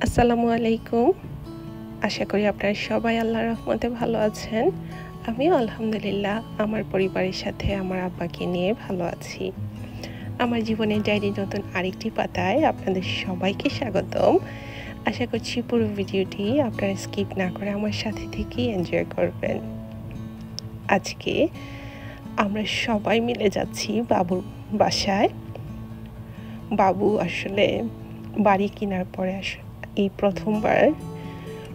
আসসালামু আলাইকুম। আশা করি আপনারা সবাই আল্লাহর রহমতে ভালো আছেন। আমিও আলহামদুলিল্লাহ আমার পরিবারের সাথে আমার আব্বাকে নিয়ে ভালো আছি। আমার জীবনের ডায়েরির নতুন আরেকটি পাতায় আপনাদের সবাইকে স্বাগতম। আশা করছি পুরো ভিডিওটি আপনারা স্কিপ না করে আমার সাথে থেকেই এনজয় করবেন। আজকে আমরা সবাই মিলে যাচ্ছি বাবুর বাসায়। বাবু আসলে বাড়ি কেনার পরে এই প্রথমবার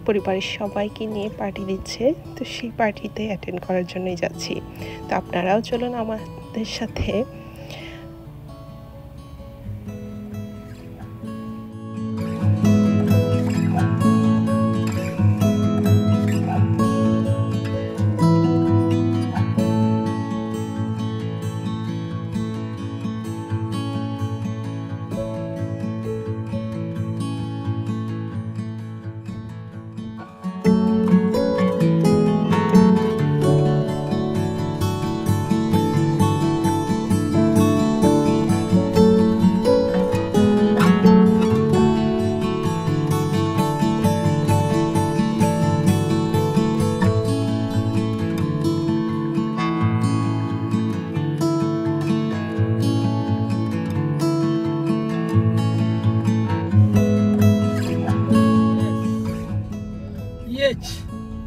পরিবারের সবাইকে নিয়ে পার্টি দিচ্ছে, তো সেই পার্টিতে অ্যাটেন্ড করার জন্যই যাচ্ছি। তো আপনারাও চলুন আমাদের সাথে।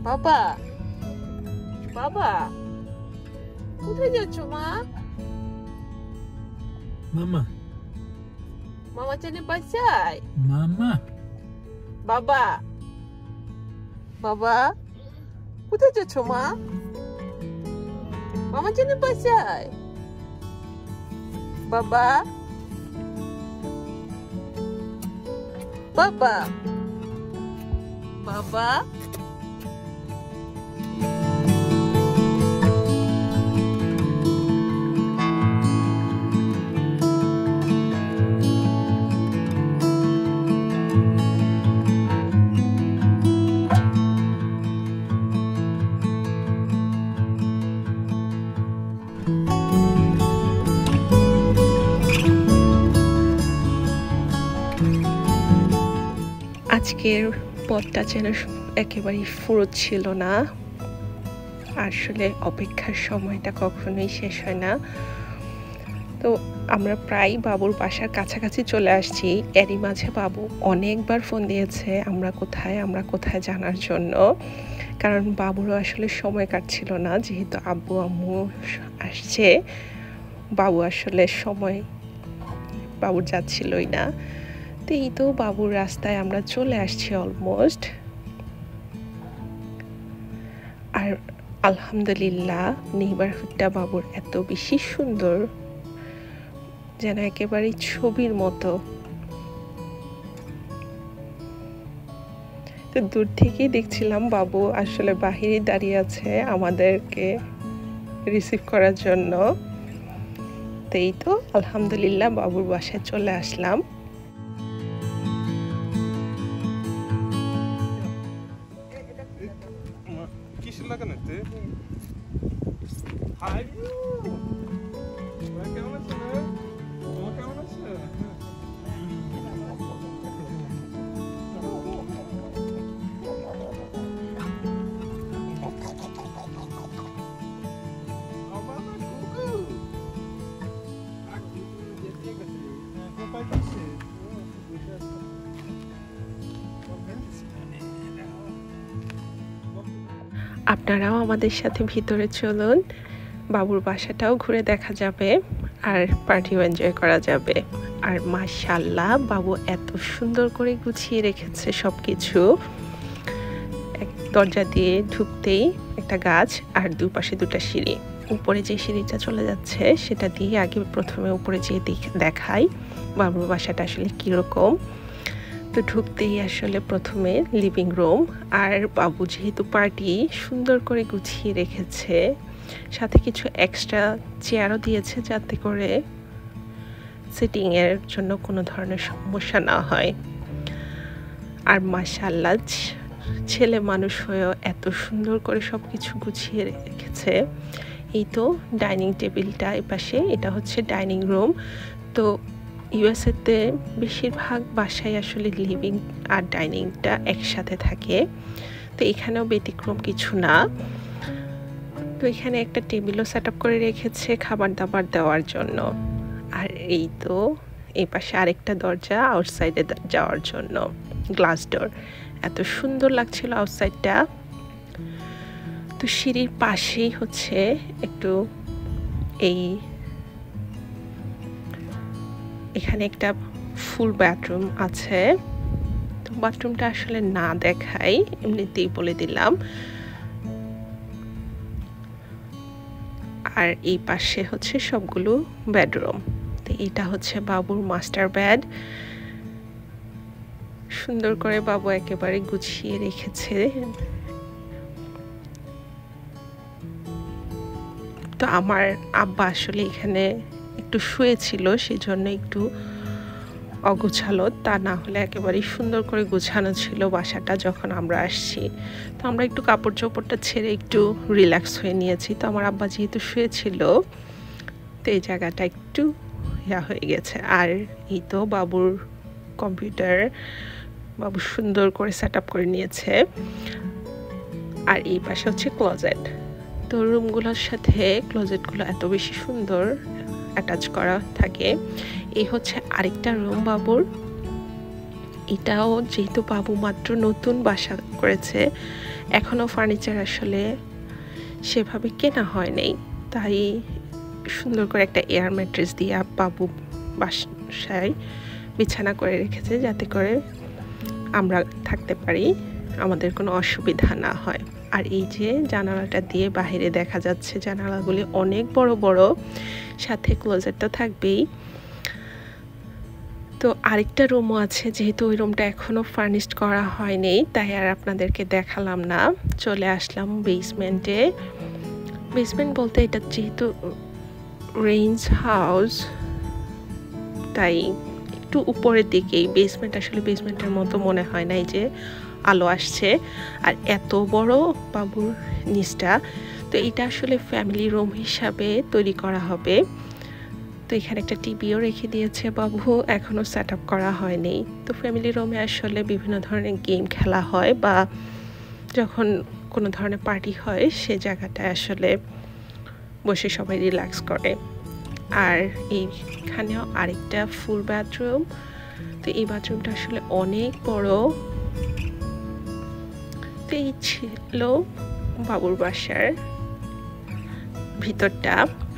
বাবা বাবা কোথায় যাচ্ছ মা? মামা মামা জানে বাসায়। মামা বাবা বাবা কোথায় যাচ্ছ মা? মামা জানে বাসায়। বাবা বাবা বাবা আজকের পথটা যেন একেবারেই ফুরোত ছিল না। আসলে অপেক্ষার সময়টা কখনোই শেষ হয় না। তো আমরা প্রায় বাবুর বাসার কাছাকাছি চলে আসছি। এরই মাঝে বাবু অনেকবার ফোন দিয়েছে আমরা কোথায় জানার জন্য, কারণ বাবুরও আসলে সময় কাটছিল না। যেহেতু আব্বু আম্মু আসছে, বাবু আসলে সময় বাবুর যাচ্ছিলই না। তো এই তো বাবুর রাস্তায় আমরা চলে আসছি অলমোস্ট। আর আলহামদুলিল্লাহ নেইবারহুডটা বাবুর এত বেশি সুন্দর, যেন একেবারে ছবির মতো। তো দূর থেকেই দেখছিলাম বাবু আসলে বাহিরে দাঁড়িয়ে আছে আমাদেরকে রিসিভ করার জন্য। তো এই তো আলহামদুলিল্লাহ বাবুর বাসায় চলে আসলাম। আপনারাও আমাদের সাথে ভিতরে চলুন, বাবুর বাসাটাও ঘুরে দেখা যাবে আর পার্টিও এনজয় করা যাবে। আর মাশাআল্লাহ বাবু এত সুন্দর করে গুছিয়ে রেখেছে সবকিছু। দরজা দিয়ে ঢুকতেই একটা গাছ আর দুপাশে দুটো সিঁড়ি। উপরে যে সিঁড়িটা চলে যাচ্ছে সেটা দিয়ে আগে প্রথমে উপরে যেয়ে দেখাই বাবুর বাসাটা আসলে কীরকম। তো ঢুকতেই আসলে প্রথমে লিভিং রুম, আর বাবু যেহেতু পার্টি সুন্দর করে গুছিয়ে রেখেছে, সাথে কিছু এক্সট্রা চেয়ারও দিয়েছে যাতে করে সিটিংয়ের জন্য কোনো ধরনের সমস্যা না হয়। আর মাশাআল্লাহ ছেলে মানুষ হয়েও এত সুন্দর করে সব কিছু গুছিয়ে রেখেছে। এই তো ডাইনিং টেবিলটা এপাশে, এটা হচ্ছে ডাইনিং রুম। তো ইউএসএতে বেশিরভাগ বাসায় আসলে লিভিং আর ডাইনিংটা একসাথে থাকে, তো এখানেও ব্যতিক্রম কিছু না। তো এখানে একটা টেবিলও সেট আপ করে রেখেছে খাবার দাবার দেওয়ার জন্য। আর এই তো এই পাশে আরেকটা দরজা আউটসাইডে যাওয়ার জন্য, গ্লাস ডোর। এত সুন্দর লাগছিল আউটসাইডটা। তো সিঁড়ির পাশেই হচ্ছে একটু এখানে একটা ফুল বাথরুম আছে। তো বাথরুমটা আসলে না দেখাই, এমনিতেই বলে দিলাম। আর এই পাশে হচ্ছে সবগুলো বেডরুম। তো এটা হচ্ছে বাবুর মাস্টার বেড। সুন্দর করে বাবু একেবারে গুছিয়ে রেখেছে। তো আমার আব্বা আসলে এখানে একটু শুয়েছিল, সেজন্য একটু অগোছালো, তা না হলে একেবারেই সুন্দর করে গোছানো ছিল বাসাটা যখন আমরা আসছি। তো আমরা একটু কাপড় চোপড়টা ছেড়ে একটু রিল্যাক্স হয়ে নিয়েছি। তো আমার আব্বা যেহেতু শুয়েছিল, তো এই জায়গাটা একটু হয়ে গেছে। আর এই তো বাবুর কম্পিউটার বাবু সুন্দর করে সেট আপ করে নিয়েছে। আর এই পাশে হচ্ছে ক্লোজেট। তো রুমগুলোর সাথে ক্লোজেটগুলো এত বেশি সুন্দর অ্যাটাচ করা থাকে। এই হচ্ছে আরেকটা রুম বাবুর। এটাও যেহেতু বাবু মাত্র নতুন বাসা করেছে, এখনো ফার্নিচার আসলে সেভাবে কেনা হয় নাই, তাই সুন্দর করে একটা এয়ার ম্যাট্রেস দিয়ে বাবু বাসায় বিছানা করে রেখেছে, যাতে করে আমরা থাকতে পারি, আমাদের কোনো অসুবিধা না হয়। আর এই যে জানালাটা দিয়ে বাইরে দেখা যাচ্ছে, জানালাগুলি অনেক বড় বড়, সাথে ক্লোজেট তো থাকবেই। তো আরেকটা রুমও আছে, যেহেতু ওই রুমটা এখনো ফার্নিশড করা হয়নি, তাই আর আপনাদেরকে দেখালাম না। চলে আসলাম বেসমেন্টে। বেসমেন্ট বলতে এটা যেহেতু রেঞ্জ হাউস, তাই একটু উপরের দিকেই। বেসমেন্ট আসলে বেসমেন্টের মতো মনে হয় না, এই যে আলো আসছে। আর এত বড় বাবুর নিচটা। তো এটা আসলে ফ্যামিলি রুম হিসাবে তৈরি করা হবে। তো এখানে একটা টিভিও রেখে দিয়েছে বাবু, এখনো সেট আপ করা হয়নি। তো ফ্যামিলি রুমে আসলে বিভিন্ন ধরনের গেম খেলা হয়, বা যখন কোনো ধরনের পার্টি হয়, সে জায়গাটায় আসলে বসে সবাই রিল্যাক্স করে। আর এইখানেও আরেকটা ফুল বাথরুম। তো এই বাথরুমটা আসলে অনেক বড়। তো এই ছিল বাবুর বাসার ভিতরটা।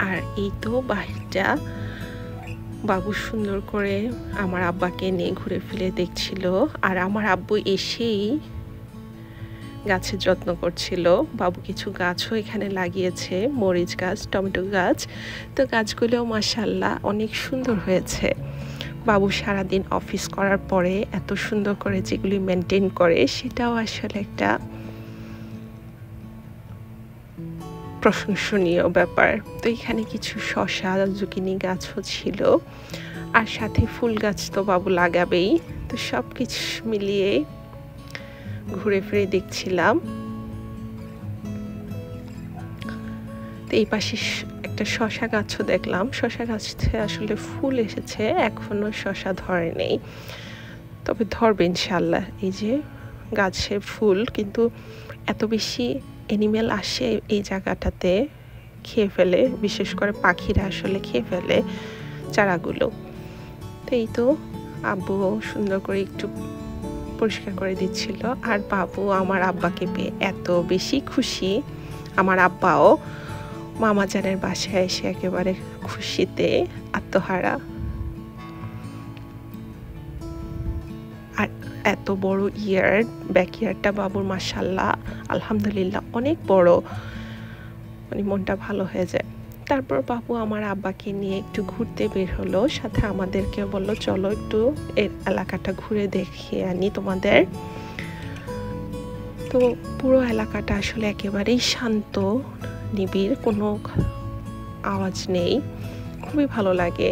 আর এই তো বাহিরটা বাবু সুন্দর করে আমার আব্বাকে নিয়ে ঘুরে ফিরে দেখছিল। আর আমার আব্বু এসেই গাছের যত্ন করছিল। বাবু কিছু গাছও এখানে লাগিয়েছে, মরিচ গাছ, টমেটো গাছ। তো গাছগুলোও মাশাআল্লাহ অনেক সুন্দর হয়েছে। বাবু সারাদিন অফিস করার পরে এত সুন্দর করে যেগুলি মেনটেন করে, সেটাও আসলে একটা প্রশংসনীয় ব্যাপার। তো এখানে কিছু শসা, জুকিনি গাছও ছিল, আর সাথে ফুল গাছ তো বাবু লাগাবেই। তো সব কিছু মিলিয়ে ঘুরে ফিরে দেখছিলাম। তো এই পাশে একটা শসা গাছও দেখলাম। শসা গাছে আসলে ফুল এসেছে, এখনো শসা ধরে নেই, তবে ধরবে ইনশাল্লাহ। এই যে গাছে ফুল, কিন্তু এত বেশি অ্যানিমেল আসে এই জায়গাটাতে, খেয়ে ফেলে, বিশেষ করে পাখিরা আসলে খেয়ে ফেলে চারাগুলো। তো এই তো আব্বু সুন্দর করে একটু পরিষ্কার করে দিচ্ছিল। আর বাবু আমার আব্বাকে পেয়ে এত বেশি খুশি, আমার আব্বাও মামাজানের বাসায় এসে একেবারে খুশিতে আত্মহারা। আর এত বড় ইয়ার্ড, ব্যাকইয়ার্ডটা বাবুর মাশাআল্লাহ আলহামদুলিল্লাহ অনেক বড়, মানে মনটা ভালো হয়ে যায়। তারপর বাবু আমার আব্বাকে নিয়ে একটু ঘুরতে বের হলো, সাথে আমাদেরকে বলল চলো একটু এই এলাকাটা ঘুরে দেখিয়ে আনি তোমাদের। তো পুরো এলাকাটা আসলে একেবারেই শান্ত, নিবিড়, কোনো আওয়াজ নেই, খুবই ভালো লাগে।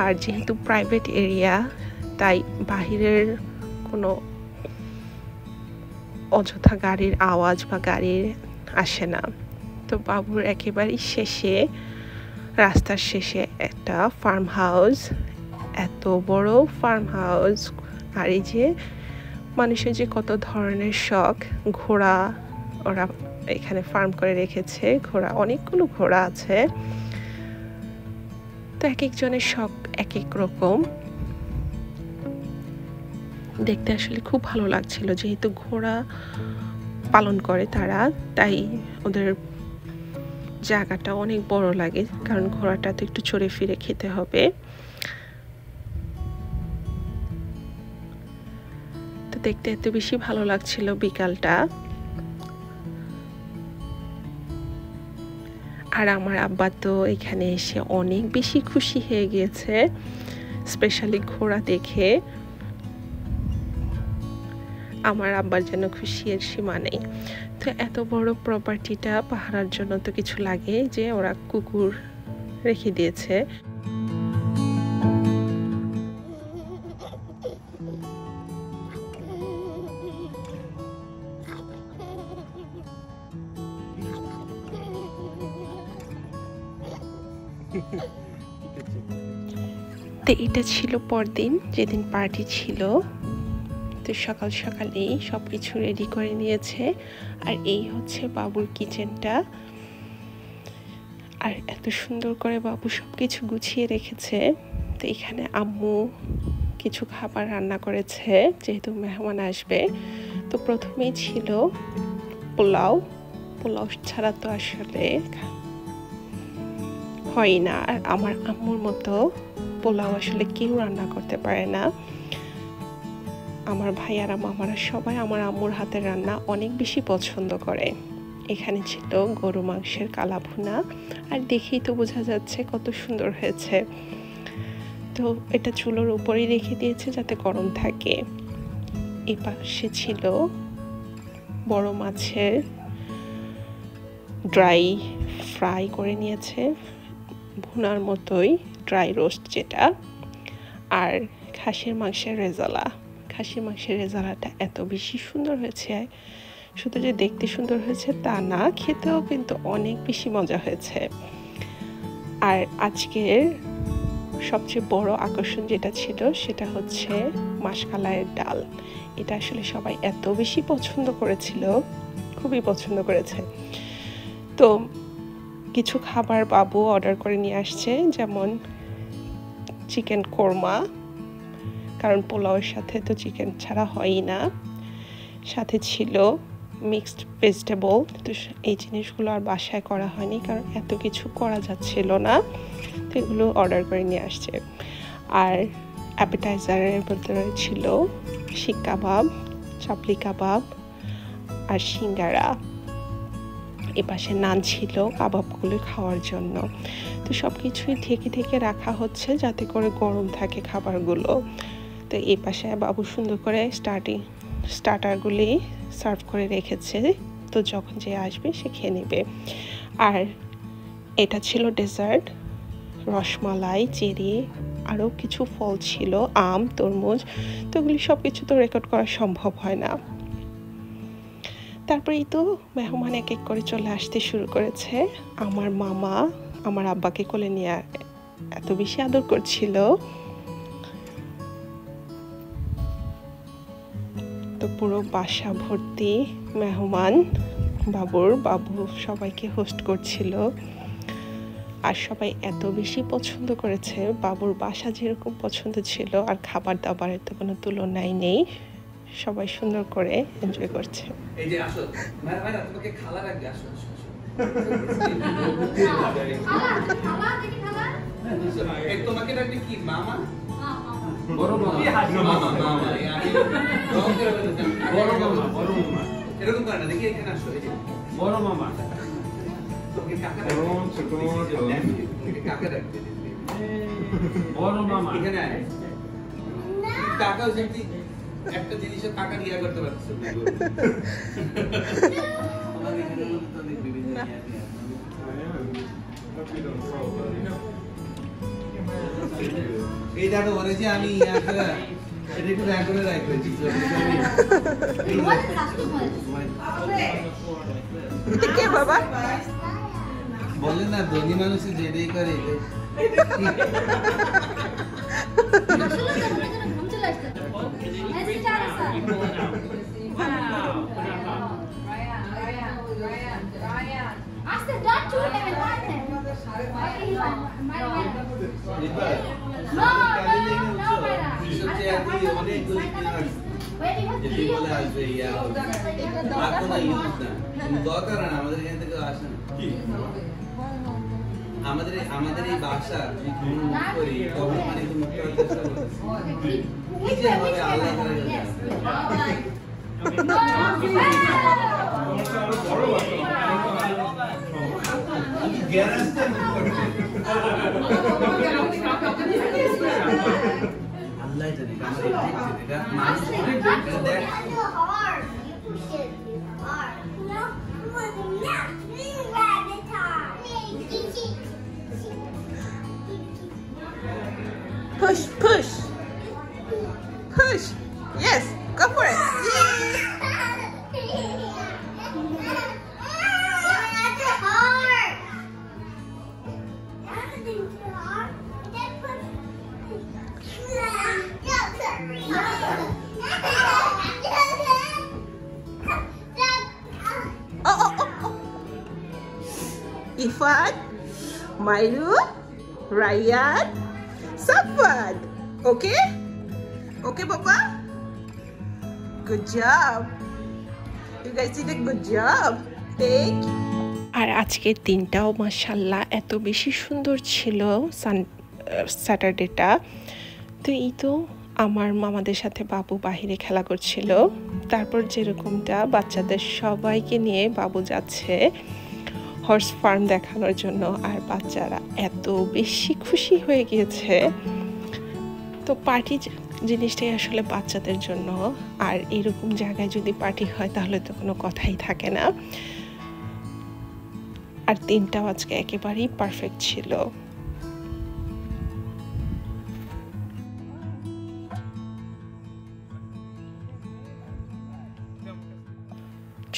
আর যেহেতু প্রাইভেট এরিয়া, তাই বাহিরের কোনো অযথা গাড়ির আওয়াজ বা গাড়ির আসে না। তো বাবুর একেবারেই শেষে রাস্তার শেষে একটা ফার্ম হাউস, এত বড় ফার্ম হাউস। আর এই যে মানুষের যে কত ধরনের শখ, ঘোড়া ওরা এখানে ফার্ম করে রেখেছে। ঘোড়া, অনেকগুলো ঘোড়া আছে। তো এক একজনের শখ এক এক রকম। দেখতে আসলে খুব ভালো লাগছিল, যেহেতু ঘোড়া পালন করে তারা, তাই ওদের জায়গাটা অনেক বড় লাগে, কারণ ঘোড়াটা তো একটু চড়ে ফিরে খেতে হবে। তো দেখতে এত বেশি ভালো লাগছিল বিকালটা। আর আমার আব্বা তো এখানে এসে অনেক বেশি খুশি হয়ে গিয়েছে, স্পেশালি ঘোড়া দেখে। আমার আব্বার যেন খুশি এর সীমা নেই। তো এত বড় প্রপার্টিটা পাহারার জন্য তো কিছু লাগে, যে ওরা কুকুর রেখে দিয়েছে। তো এটা ছিল পরদিন, যেদিন পার্টি ছিল। তো সকাল সকালেই সব কিছু রেডি করে নিয়েছে। আর এই হচ্ছে বাবুর কিচেনটা। আর এত সুন্দর করে বাবু সব কিছু গুছিয়ে রেখেছে। তো এখানে আম্মু কিছু খাবার রান্না করেছে, যেহেতু মেহমান আসবে। তো প্রথমেই ছিল পোলাও। পোলাও ছাড়া তো আসলে হয় না। আর আমার আম্মুর মতো পোলাও আসলে কেউ রান্না করতে পারে না। আমার ভাইয়ারা মামারা সবাই আমার আম্মুর হাতের রান্না অনেক বেশি পছন্দ করে। এখানে ছিল গরু মাংসের কালা ভুনা, আর দেখেই তো বোঝা যাচ্ছে কত সুন্দর হয়েছে। তো এটা চুলোর উপরেই রেখে দিয়েছে যাতে গরম থাকে। এই পাশে ছিল বড় মাছের ড্রাই ফ্রাই করে নিয়েছে, ভুনার মতোই ড্রাই রোস্ট যেটা। আর খাসির মাংসের রেজালা। খাসির মাংসের রেজালাটা এত বেশি সুন্দর হয়েছে, শুধু যে দেখতে সুন্দর হয়েছে তা না, খেতেও কিন্তু অনেক বেশি মজা হয়েছে। আর আজকের সবচেয়ে বড় আকর্ষণ যেটা ছিল সেটা হচ্ছে মাশকালাইয়ের ডাল। এটা আসলে সবাই এত বেশি পছন্দ করেছিল, খুবই পছন্দ করেছে। তো কিছু খাবার বাবু অর্ডার করে নিয়ে আসছে, যেমন চিকেন কোরমা, কারণ পোলাওয়ের সাথে তো চিকেন ছাড়া হয়ই না। সাথে ছিল মিক্সড ভেজিটেবল। তো এই জিনিসগুলো আর বাসায় করা হয়নি, কারণ এত কিছু করা যাচ্ছিল না। তো এগুলো অর্ডার করে নিয়ে আসছে। আর অ্যাপেটাইজারের ভিতরে ছিল শিক কাবাব, চাপলি কাবাব আর সিঙ্গারা। এপাশে নান ছিল কাবাবগুলো খাওয়ার জন্য। তো সব কিছুই ঢেকে ঢেকে রাখা হচ্ছে যাতে করে গরম থাকে খাবারগুলো। তো এই পাশে বাবু সুন্দর করে স্টার্টারগুলি সার্ভ করে রেখেছে, তো যখন যে আসবে সে খেয়ে নেবে। আর এটা ছিল ডেজার্ট, রসমালাই, চেরি, আরও কিছু ফল ছিল, আম, তরমুজ। তো ওগুলি সব কিছু তো রেকর্ড করা সম্ভব হয় না। তারপরেই তো মেহমান এক এক করে চলে আসতে শুরু করেছে। আমার মামা আমার আব্বাকে কোলে নিয়ে এত বেশি আদর করছিল। তো পুরো বাসা ভর্তি মেহমান। বাবু সবাইকে হোস্ট করছিল। আর সবাই এত বেশি পছন্দ করেছে, বাবুর বাসা যেরকম পছন্দ ছিল, আর খাবার দাবারের তো কোনো তুলনাই নেই। সবাই সুন্দর করে এনজয় করছে। এই যে আসো ভাইরা তোমাকে খালা রাখবে, আসো আসো এই তোমাকে রাখবে কি মামা, বড় মামা, মামা মামা, আমি বড় মামা, বড় মামা এরকম করে না, দেখি এখানে আসো। এই যে বড় মামা, তোকে কাকা রাখবে, তোকে কাকা রাখবে, বড় মামা এখানে আয়। কাকাও যেমনি একটা জিনিসের টাকা নিয়ে করতে পারছো। এই দেখো বলে যে আমি এটা একটু রেকর্ডে রাখছি। কে বাবা? বলে না ধনী মানুষে যেটাই করে দরকার না আমাদের এখান থেকে আসে না আমাদের এই বাসা করি তখন মানে তো মুক্ত আল্লাহ Push, push, push. Yes, go for it. Ifan, Mairu, Ryan, Safad. Okay? Okay, Papa? Good job. You guys did a good job. Thank you. আর আজকের দিনটাও মাশাআল্লাহ এত বেশি সুন্দর ছিল স্যাটারডেটা। তো এই তো আমার মামাদের সাথে বাবু বাহিরে খেলা করছিল। তারপর যেরকমটা বাচ্চাদের সবাইকে নিয়ে বাবু যাচ্ছে হর্স ফার্ম দেখানোর জন্য, আর বাচ্চারা এত বেশি খুশি হয়ে গিয়েছে। তো পার্টি জিনিসটাই আসলে বাচ্চাদের জন্য, আর এরকম জায়গায় যদি পার্টি হয় তাহলে তো কোনো কথাই থাকে না। আর দিনটাও আজকে একেবারেই পারফেক্ট ছিল।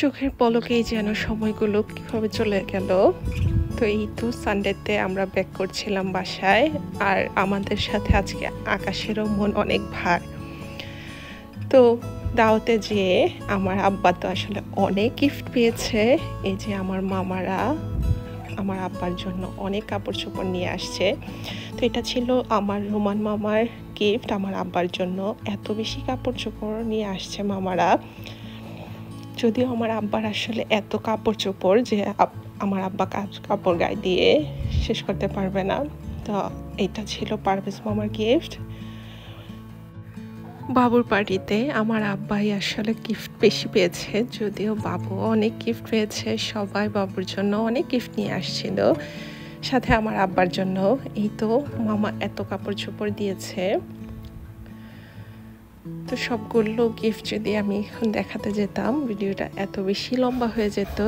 চোখের পলকেই যেন সময়গুলো কিভাবে চলে গেল। তো এই তো সানডেতে আমরা ব্যাক করছিলাম বাসায়, আর আমাদের সাথে আজকে আকাশেরও মন অনেক ভার। তো দাওয়াতে যেয়ে আমার আব্বা তো আসলে অনেক গিফট পেয়েছে। এই যে আমার মামারা আমার আব্বার জন্য অনেক কাপড় চোপড় নিয়ে আসছে। তো এটা ছিল আমার রোমান মামার গিফট আমার আব্বার জন্য। এত বেশি কাপড় চোপড় নিয়ে আসছে মামারা, যদিও আমার আব্বার আসলে এত কাপড় চোপড় যে আমার আব্বা কাপড় গায়ে দিয়ে শেষ করতে পারবে না। তো এটা ছিল পারভেজ মামার গিফট। বাবুর পার্টিতে আমার আব্বাই আসলে গিফট বেশি পেয়েছে, যদিও বাবু অনেক গিফট পেয়েছে। সবাই বাবুর জন্য অনেক গিফট নিয়ে আসছিল, সাথে আমার আব্বার জন্য। এই তো মামা এত কাপড় চোপড় দিয়েছে। তো সবগুলো গিফট যদি আমি এখন দেখাতে যেতাম ভিডিওটা এত বেশি লম্বা হয়ে যেত।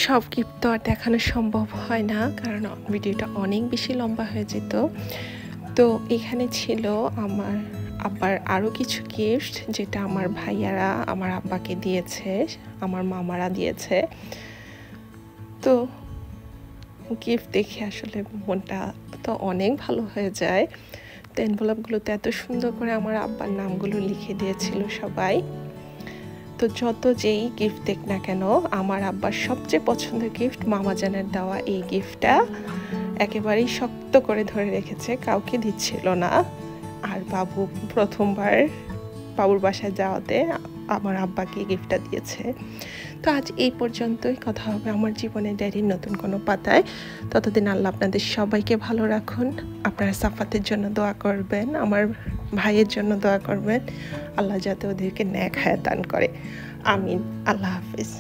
সব গিফট তো আর দেখানো সম্ভব হয় না, কারণ ভিডিওটা অনেক বেশি লম্বা হয়ে যেত। তো এখানে ছিল আমার আব্বার আরও কিছু গিফট, যেটা আমার ভাইয়ারা আমার আব্বাকে দিয়েছে, আমার মামারা দিয়েছে। তো গিফট দেখে আসলে মনটা তো অনেক ভালো হয়ে যায়। তো এনভেলপগুলোতে এত সুন্দর করে আমার আব্বার নামগুলো লিখে দিয়েছিল সবাই। তো যত যেই গিফট দেখ না কেন, আমার আব্বার সবচেয়ে পছন্দের গিফট মামাজানের দেওয়া এই গিফটটা একেবারেই শক্ত করে ধরে রেখেছে, কাউকে দিচ্ছিল না। আর বাবু প্রথমবার বাবুর বাসায় যাওয়াতে আমার আব্বাকে গিফটটা দিয়েছে। তো আজ এই পর্যন্তই। কথা হবে আমার জীবনের ডায়েরির নতুন কোনো পাতায়। ততদিন আল্লাহ আপনাদের সবাইকে ভালো রাখুন। আপনারা সাফাতের জন্য দোয়া করবেন, আমার ভাইয়ের জন্য দোয়া করবেন, আল্লাহ যাতে ওদেরকে ন্যাক হায়াত দান করে। আমিন। আল্লাহ হাফিজ।